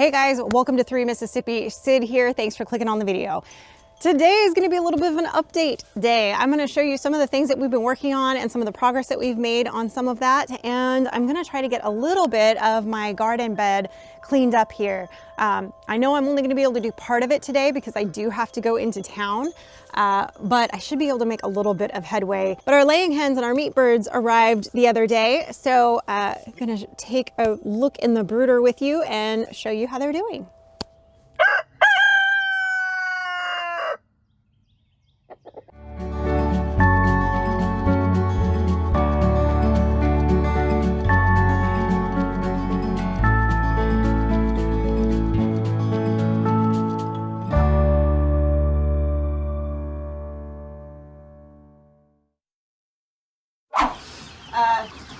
Hey guys, welcome to 3 Mississippi. Sid here. Thanks for clicking on the video. Today is going to be a little bit of an update day. I'm going to show you some of the things that we've been working on and some of the progress that we've made on some of that. And I'm going to try to get a little bit of my garden bed cleaned up here. I know I'm only going to be able to do part of it today because I do have to go into town, but I should be able to make a little bit of headway. But our laying hens and our meat birds arrived the other day. So I'm going to take a look in the brooder with you and show you how they're doing.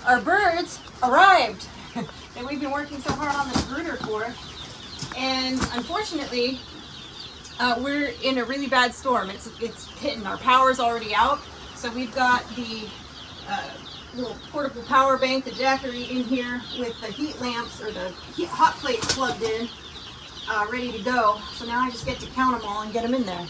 Our birds arrived that we've been working so hard on this brooder for, and unfortunately we're in a really bad storm. It's hitting. Our power's already out, so we've got the little portable power bank, the Jackery, in here with the heat lamps or the hot plates plugged in, ready to go. So now I just get to count them all and get them in there.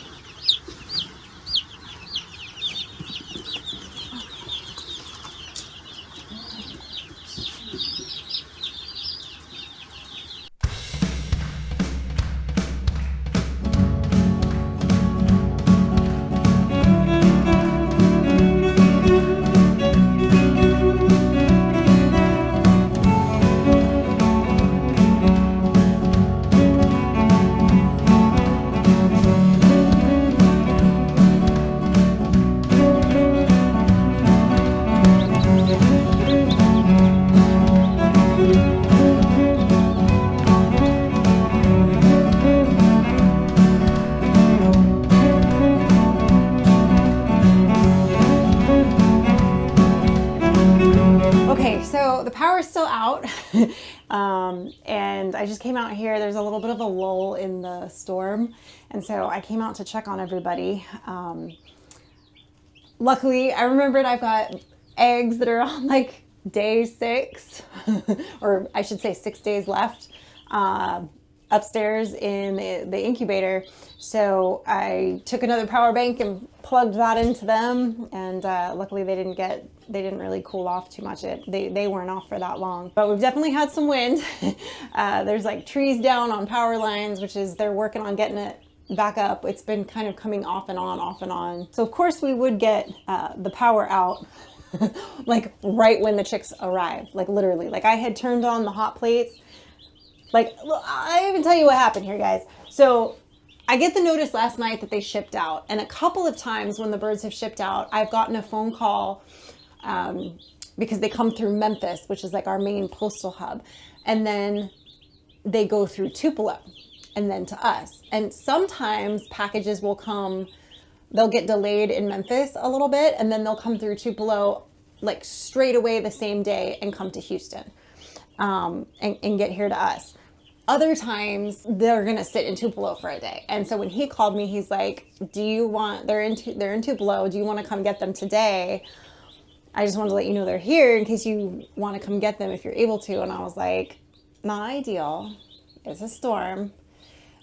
So the power is still out, and I just came out here. There's a little bit of a lull in the storm, and so I came out to check on everybody. Luckily, I remembered I've got eggs that are on like day 6, or I should say 6 days left, upstairs in the incubator. So I took another power bank and plugged that into them, and luckily they didn't really cool off too much. They weren't off for that long, but we've definitely had some wind. There's like trees down on power lines, which is they're working on getting it back up. It's been kind of coming off and on, off and on. So of course we would get the power out like right when the chicks arrived, like literally. Like I had turned on the hot plates. Like, I even tell you what happened here, guys. So I get the notice last night that they shipped out. And a couple of times when the birds have shipped out, I've gotten a phone call because they come through Memphis, which is like our main postal hub. And then they go through Tupelo and then to us. And sometimes packages will come, they'll get delayed in Memphis a little bit, and then they'll come through Tupelo like straight away the same day and come to Houston and get here to us. Other times they're gonna sit in Tupelo for a day. And so when he called me, he's like, they're in Tupelo, do you want to come get them today? I just wanted to let you know they're here in case you want to come get them if you're able to. And I was like, not ideal, it's a storm,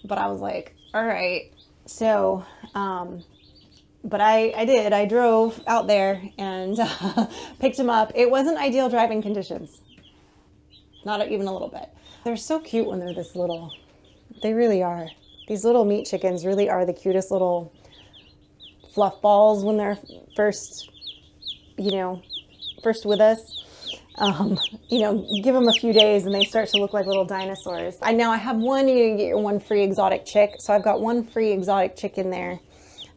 but I was like, all right. So but I drove out there and picked them up. It wasn't ideal driving conditions, not even a little bit. They're so cute when they're this little. They really are. These little meat chickens really are the cutest little fluff balls when they're first with us. Give them a few days and they start to look like little dinosaurs. I have one, you get your one free exotic chick. So I've got one free exotic chick in there.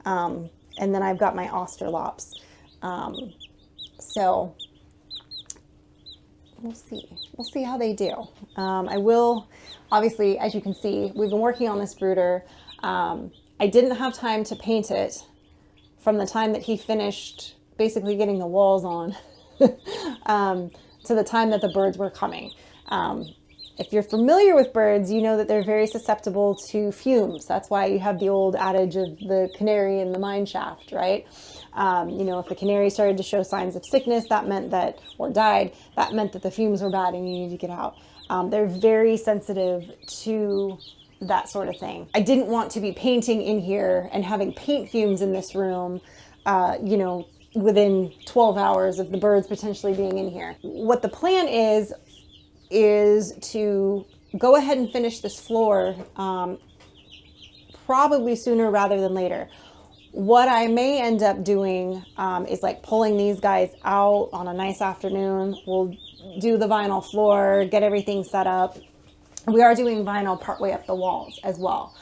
And then I've got my Australops. So we'll see how they do. I will, obviously, as you can see, we've been working on this brooder. I didn't have time to paint it from the time that he finished basically getting the walls on to the time that the birds were coming. If you're familiar with birds, you know that they're very susceptible to fumes. That's why you have the old adage of the canary in the mine shaft, right? If the canary started to show signs of sickness, that meant that, or died, that meant that the fumes were bad and you needed to get out. They're very sensitive to that sort of thing. I didn't want to be painting in here and having paint fumes in this room, you know, within 12 hours of the birds potentially being in here. What the plan is to go ahead and finish this floor probably sooner rather than later. What I may end up doing is like pulling these guys out on a nice afternoon. We'll do the vinyl floor, get everything set up. We are doing vinyl partway up the walls as well.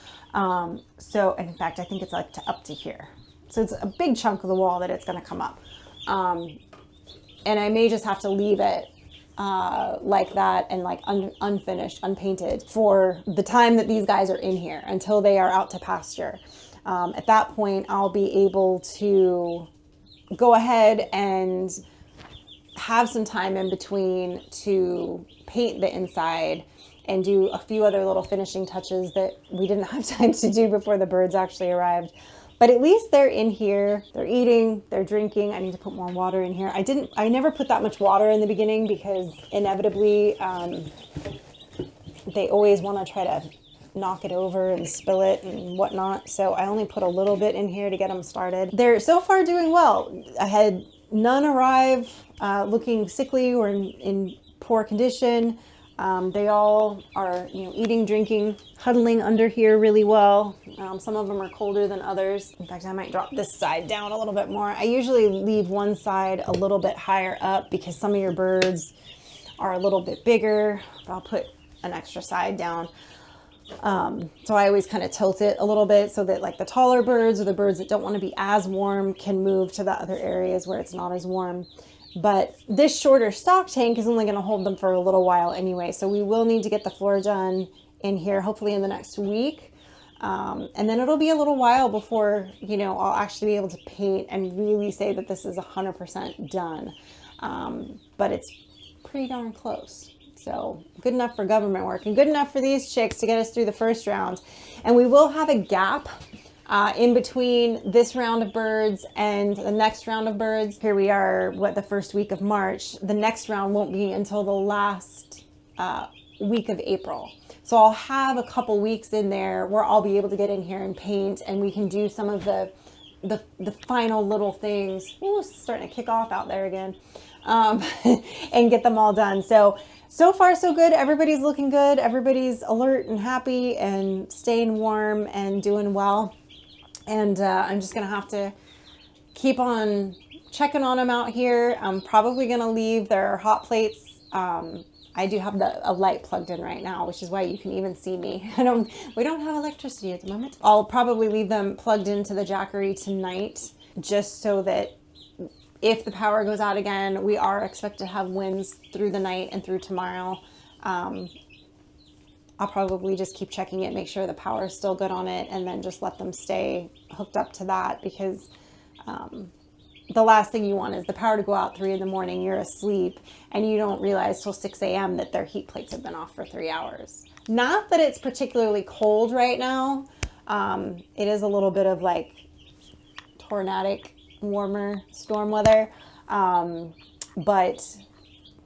So in fact, I think it's like up to here. So it's a big chunk of the wall that it's going to come up. And I may just have to leave it like that and like unfinished, unpainted for the time that these guys are in here until they are out to pasture. At that point, I'll be able to go ahead and have some time in between to paint the inside and do a few other little finishing touches that we didn't have time to do before the birds actually arrived. But at least they're in here, they're eating, they're drinking. I need to put more water in here. I never put that much water in the beginning because inevitably they always want to try to knock it over and spill it and whatnot. So I only put a little bit in here to get them started. They're so far doing well. I had none arrive looking sickly or in poor condition. They all are, you know, eating, drinking, huddling under here really well. Some of them are colder than others. In fact, I might drop this side down a little bit more. I usually leave one side a little bit higher up because some of your birds are a little bit bigger. I'll put an extra side down. So I always kind of tilt it a little bit so that like the taller birds or the birds that don't want to be as warm can move to the other areas where it's not as warm. But this shorter stock tank is only going to hold them for a little while anyway. So we will need to get the floor done in here, hopefully in the next week. And then it'll be a little while before, you know, I'll actually be able to paint and really say that this is 100% done. But it's pretty darn close. So good enough for government work and good enough for these chicks to get us through the first round. And we will have a gap in between this round of birds and the next round of birds. Here we are, the first week of March. The next round won't be until the last week of April. So I'll have a couple weeks in there where I'll be able to get in here and paint, and we can do some of the final little things. Ooh, it's starting to kick off out there again. And get them all done. So far so good. Everybody's looking good. Everybody's alert and happy and staying warm and doing well. And I'm just going to have to keep on checking on them out here. I'm probably going to leave their hot plates. I do have a light plugged in right now, which is why you can even see me. We don't have electricity at the moment. I'll probably leave them plugged into the jackery tonight just so that if the power goes out again, we are expected to have winds through the night and through tomorrow. I'll probably just keep checking it, make sure the power is still good on it, and then just let them stay hooked up to that because the last thing you want is the power to go out 3 in the morning, you're asleep, and you don't realize till 6 a.m. that their heat plates have been off for 3 hours. Not that it's particularly cold right now. It is a little bit of like tornadic, warmer storm weather, but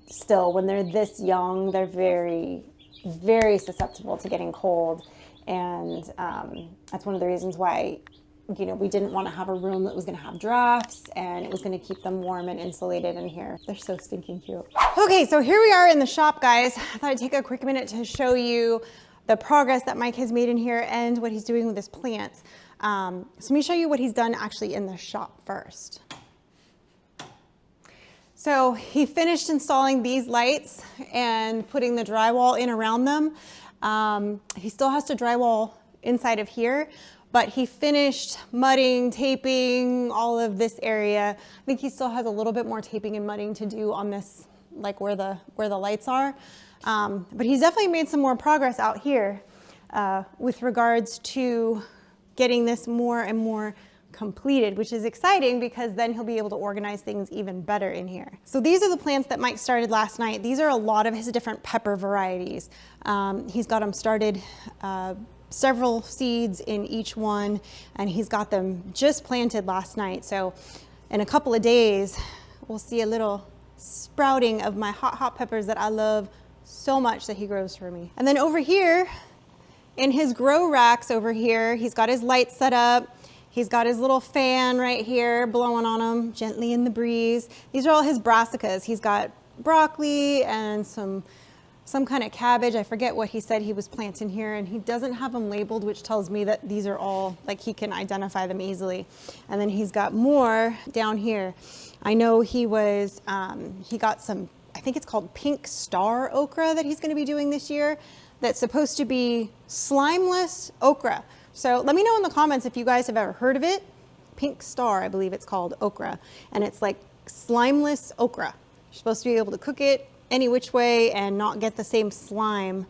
still, when they're this young, they're very, very susceptible to getting cold, and that's one of the reasons why, you know, we didn't want to have a room that was going to have drafts, and it was going to keep them warm and insulated in here. They're so stinking cute. Okay, so here we are in the shop, guys. I thought I'd take a quick minute to show you the progress that Mike has made in here and what he's doing with his plants. So let me show you what he's done actually in the shop first. So he finished installing these lights and putting the drywall in around them. He still has to drywall inside of here, but he finished mudding, taping, all of this area. I think he still has a little bit more taping and mudding to do on this, like where the lights are. But he's definitely made some more progress out here with regards to getting this more and more completed, which is exciting because then he'll be able to organize things even better in here. So these are the plants that Mike started last night. These are a lot of his different pepper varieties. He's got them started, several seeds in each one, and he's got them just planted last night. So in a couple of days, we'll see a little sprouting of my hot peppers that I love so much that he grows for me. And then over here, in his grow racks over here, he's got his lights set up. He's got his little fan right here blowing on him gently in the breeze. These are all his brassicas. He's got broccoli and some kind of cabbage. I forget what he said he was planting here, and he doesn't have them labeled, which tells me that these are all, like, he can identify them easily. And then he's got more down here. I know he was, he got some, I think it's called pink star okra that he's gonna be doing this year. That's supposed to be slimeless okra. So let me know in the comments if you guys have ever heard of it. Pink star, I believe it's called, okra. And it's like slimeless okra. You're supposed to be able to cook it any which way and not get the same slime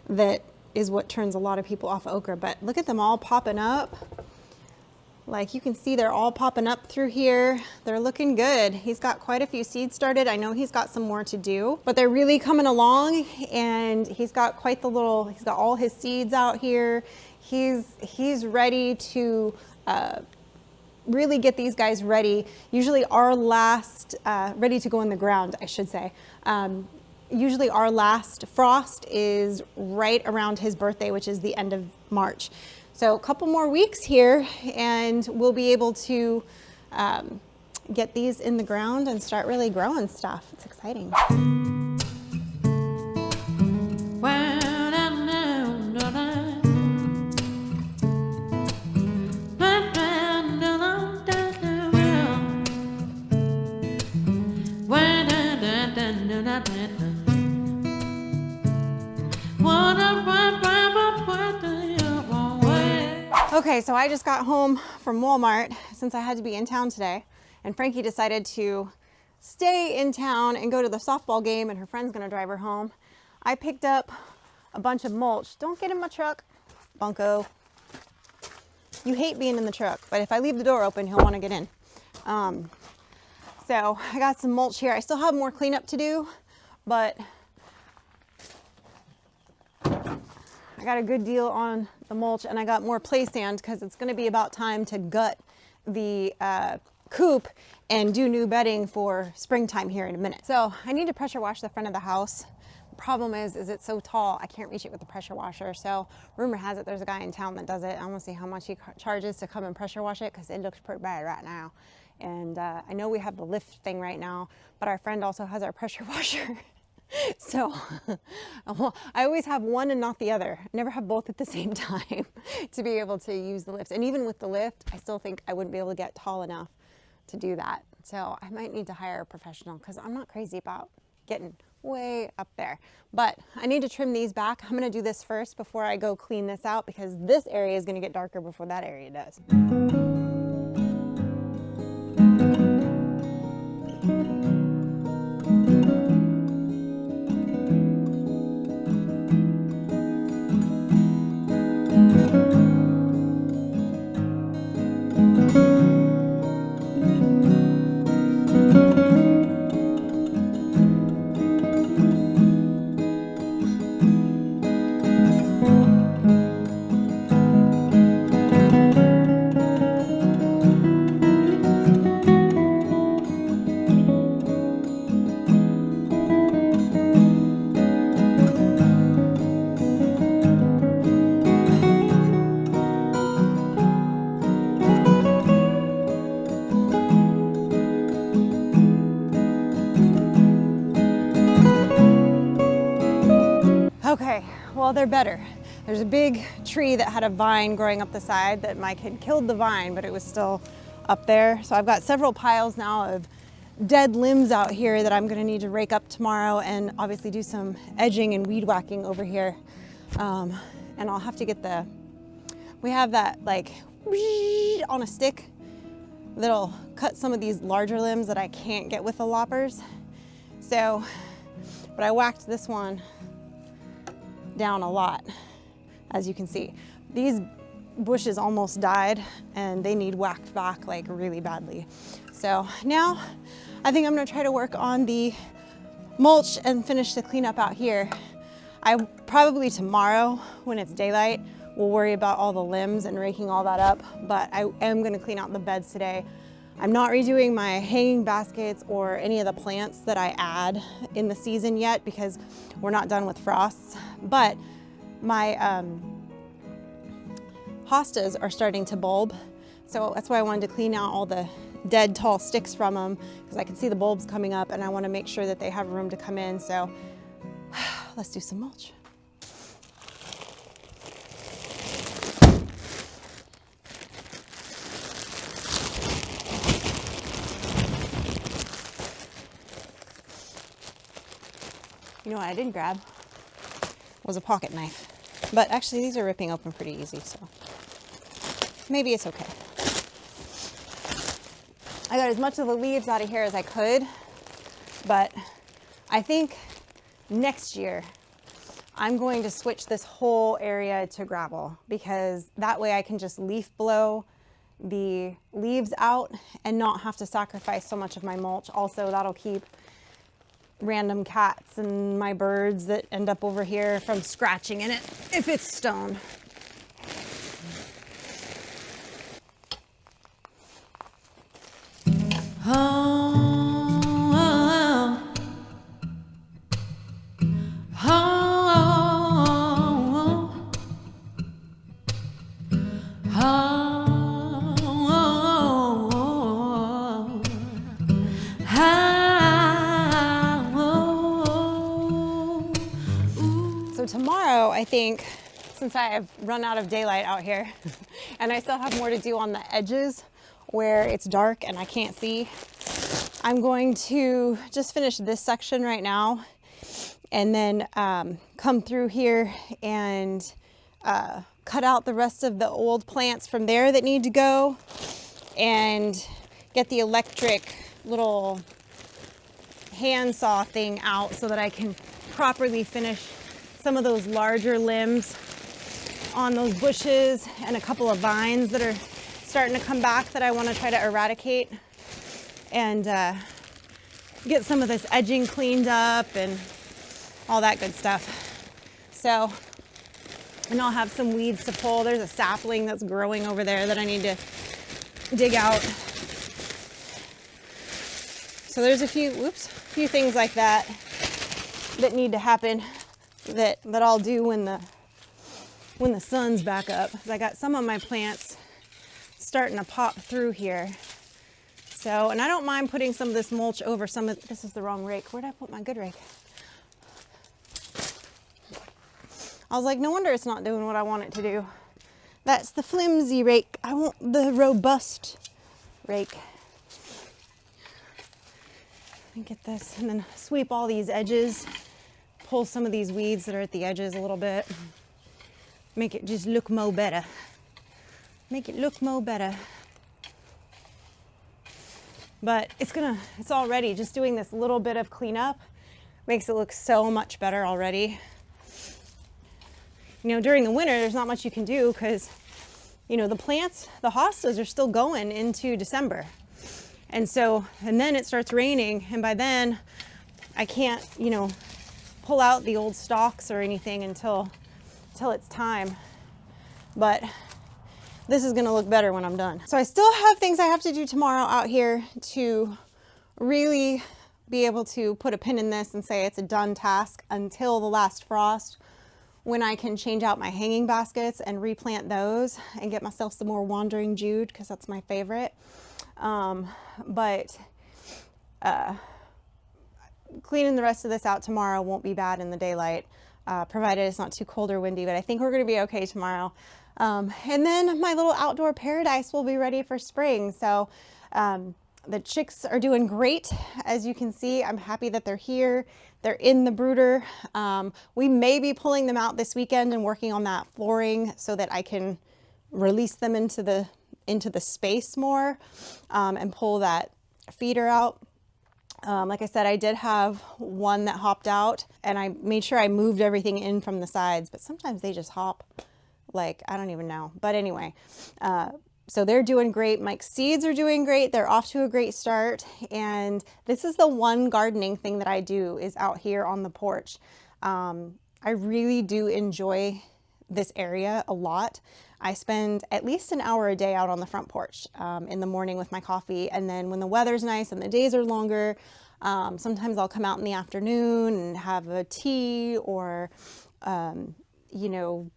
that is what turns a lot of people off of okra. But look at them all popping up. Like you can see they're all popping up through here. They're looking good. He's got quite a few seeds started. I know he's got some more to do, but they're really coming along, and he's got quite the little, he's got all his seeds out here. He's ready to really get these guys ready. Usually our last, ready to go in the ground, I should say. Usually our last frost is right around his birthday, which is the end of March. So a couple more weeks here and we'll be able to get these in the ground and start really growing stuff. It's exciting. Okay, so I just got home from Walmart since I had to be in town today, and Frankie decided to stay in town and go to the softball game, and her friend's gonna drive her home. I picked up a bunch of mulch. Don't get in my truck, bunko. You hate being in the truck, but if I leave the door open, he'll wanna get in. So I got some mulch here. I still have more cleanup to do, but I got a good deal on the mulch, and I got more play sand because it's going to be about time to gut the coop and do new bedding for springtime here in a minute. So I need to pressure wash the front of the house. The problem is it's so tall, I can't reach it with the pressure washer. So rumor has it there's a guy in town that does it. I want to see how much he charges to come and pressure wash it because it looks pretty bad right now. And I know we have the lift thing right now, but our friend also has our pressure washer. So I always have one and not the other. I never have both at the same time to be able to use the lift. And even with the lift, I still think I wouldn't be able to get tall enough to do that. So I might need to hire a professional because I'm not crazy about getting way up there. But I need to trim these back. I'm going to do this first before I go clean this out because this area is going to get darker before that area does. Okay, well, they're better. There's a big tree that had a vine growing up the side that my kid killed the vine, but it was still up there. So I've got several piles now of dead limbs out here that I'm gonna need to rake up tomorrow and obviously do some edging and weed whacking over here. And I'll have to get we have that like on a stick that'll cut some of these larger limbs that I can't get with the loppers. So, but I whacked this one down a lot, as you can see. These bushes almost died and they need whacked back like really badly. So now I think I'm gonna try to work on the mulch and finish the cleanup out here. I probably tomorrow when it's daylight will worry about all the limbs and raking all that up, but I am gonna clean out the beds today. I'm not redoing my hanging baskets or any of the plants that I add in the season yet because we're not done with frosts, but my hostas are starting to bulb. So that's why I wanted to clean out all the dead tall sticks from them, because I can see the bulbs coming up and I want to make sure that they have room to come in. So let's do some mulch. You know what I did grab was a pocket knife, but actually these are ripping open pretty easy, so maybe it's okay. I got as much of the leaves out of here as I could, but I think next year I'm going to switch this whole area to gravel, because that way I can just leaf blow the leaves out and not have to sacrifice so much of my mulch. Also, that'll keep random cats and my birds that end up over here from scratching in it if it's stone. Tomorrow, I think, since I have run out of daylight out here and I still have more to do on the edges where it's dark and I can't see, I'm going to just finish this section right now and then come through here and cut out the rest of the old plants from there that need to go, and get the electric little handsaw thing out so that I can properly finish some of those larger limbs on those bushes and a couple of vines that are starting to come back that I want to try to eradicate, and get some of this edging cleaned up and all that good stuff. So, and I'll have some weeds to pull. There's a sapling that's growing over there that I need to dig out. So there's a few things like that that need to happen that I'll do when the sun's back up. 'Cause I got some of my plants starting to pop through here. So, and I don't mind putting some of this mulch over some of, this is the wrong rake. Where'd I put my good rake? I was like, no wonder it's not doing what I want it to do. That's the flimsy rake. I want the robust rake. Let me get this and then sweep all these edges. Pull some of these weeds that are at the edges a little bit. Make it just look mo better. Make it look mo better. But it's already, just doing this little bit of cleanup makes it look so much better already. You know, during the winter, there's not much you can do because, you know, the plants, the hostas are still going into December. And then it starts raining, and by then I can't, you know, pull out the old stalks or anything until it's time. But this is gonna look better when I'm done. So I still have things I have to do tomorrow out here to really be able to put a pin in this and say it's a done task until the last frost, when I can change out my hanging baskets and replant those and get myself some more wandering Jude, because that's my favorite. Cleaning the rest of this out tomorrow won't be bad in the daylight, provided it's not too cold or windy, but I think we're going to be okay tomorrow. And then my little outdoor paradise will be ready for spring. So the chicks are doing great. As you can see, I'm happy that they're here. They're in the brooder. We may be pulling them out this weekend and working on that flooring so that I can release them into the space more, and pull that feeder out. Like I said, I did have one that hopped out, and I made sure I moved everything in from the sides, but sometimes they just hop, like, I don't even know. But anyway, so they're doing great. Mike's seeds are doing great. They're off to a great start. And this is the one gardening thing that I do, is out here on the porch. I really do enjoy this area a lot. I spend at least an hour a day out on the front porch in the morning with my coffee. And then when the weather's nice and the days are longer, sometimes I'll come out in the afternoon and have a tea or, you know,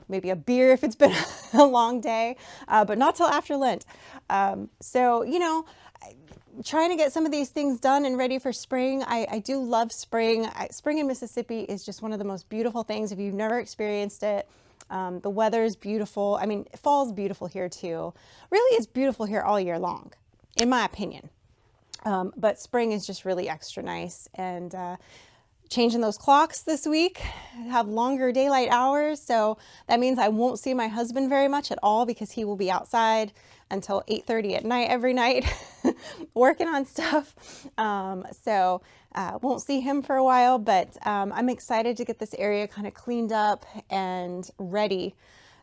maybe a beer if it's been a long day, but not till after Lent. So, you know, trying to get some of these things done and ready for spring. I do love spring. Spring in Mississippi is just one of the most beautiful things. If you've never experienced it, the weather is beautiful. I mean, fall's beautiful here too. Really, it's beautiful here all year long, in my opinion. But spring is just really extra nice. And changing those clocks this week, have longer daylight hours. So that means I won't see my husband very much at all because he will be outside until 8:30 at night every night working on stuff. So won't see him for a while, but I'm excited to get this area kind of cleaned up and ready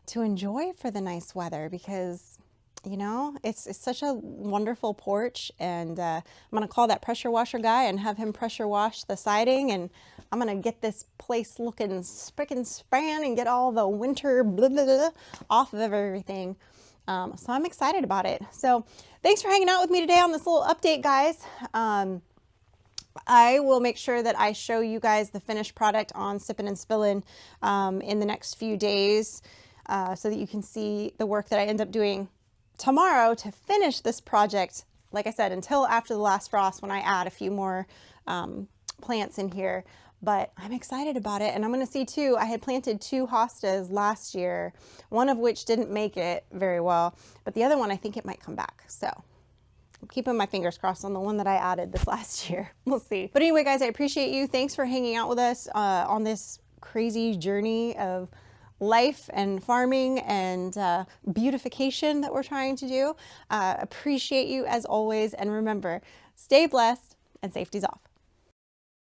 to enjoy for the nice weather because, you know, it's such a wonderful porch. And I'm going to call that pressure washer guy and have him pressure wash the siding. And I'm going to get this place looking spick and span and get all the winter blah, blah, blah, off of everything. So I'm excited about it. So thanks for hanging out with me today on this little update, guys. I will make sure that I show you guys the finished product on Sippin' and Spillin' in the next few days so that you can see the work that I end up doing tomorrow to finish this project. Like I said, until after the last frost when I add a few more plants in here. But I'm excited about it. And I'm going to see too, I had planted 2 hostas last year, one of which didn't make it very well, but the other one, I think it might come back. So I'm keeping my fingers crossed on the one that I added this last year. We'll see. But anyway, guys, I appreciate you. Thanks for hanging out with us on this crazy journey of life and farming and beautification that we're trying to do. Appreciate you as always. And remember, stay blessed and safety's off.